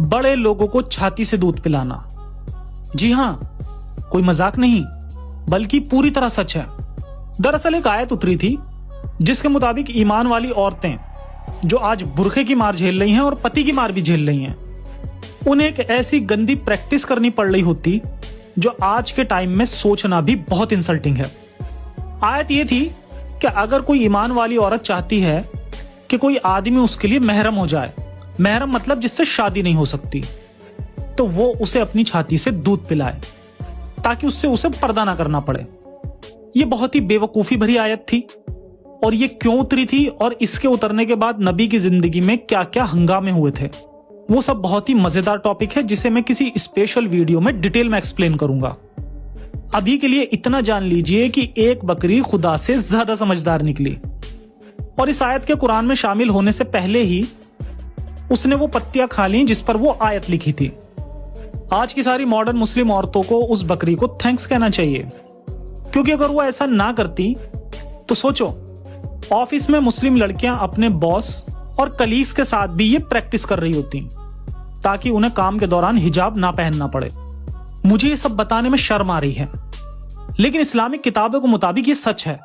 बड़े लोगों को छाती से दूध पिलाना। जी हाँ, कोई मजाक नहीं, बल्कि पूरी तरह सच है। दरअसल एक आयत उतरी थी जिसके मुताबिक ईमान वाली औरतें जो आज बुरखे की मार झेल रही हैं और पति की मार भी झेल रही हैं, उन्हें एक ऐसी गंदी प्रैक्टिस करनी पड़ रही होती जो आज के टाइम में सोचना भी बहुत इंसल्टिंग है। आयत ये थी कि अगर कोई ईमान वाली औरत चाहती है कि कोई आदमी उसके लिए महरम हो जाए, महरम मतलब जिससे शादी नहीं हो सकती, तो वो उसे अपनी छाती से दूध पिलाए ताकि उससे उसे पर्दा ना करना पड़े। ये बहुत ही बेवकूफी भरी आयत थी। और ये क्यों उतरी थी और इसके उतरने के बाद नबी की जिंदगी में क्या क्या हंगामे हुए थे, वो सब बहुत ही मजेदार टॉपिक है जिसे मैं किसी स्पेशल वीडियो में डिटेल में एक्सप्लेन करूंगा। अभी के लिए इतना जान लीजिए कि एक बकरी खुदा से ज्यादा समझदार निकली और इस आयत के कुरान में शामिल होने से पहले ही उसने वो पत्तियां खा ली जिस पर वो आयत लिखी थी। आज की सारी मॉडर्न मुस्लिम औरतों को उस बकरी को थैंक्स कहना चाहिए, क्योंकि अगर वो ऐसा ना करती तो सोचो, ऑफिस में मुस्लिम लड़कियां अपने बॉस और कलीग्स के साथ भी ये प्रैक्टिस कर रही होती ताकि उन्हें काम के दौरान हिजाब ना पहनना पड़े। मुझे ये सब बताने में शर्म आ रही है, लेकिन इस्लामिक किताबों के मुताबिक ये सच है।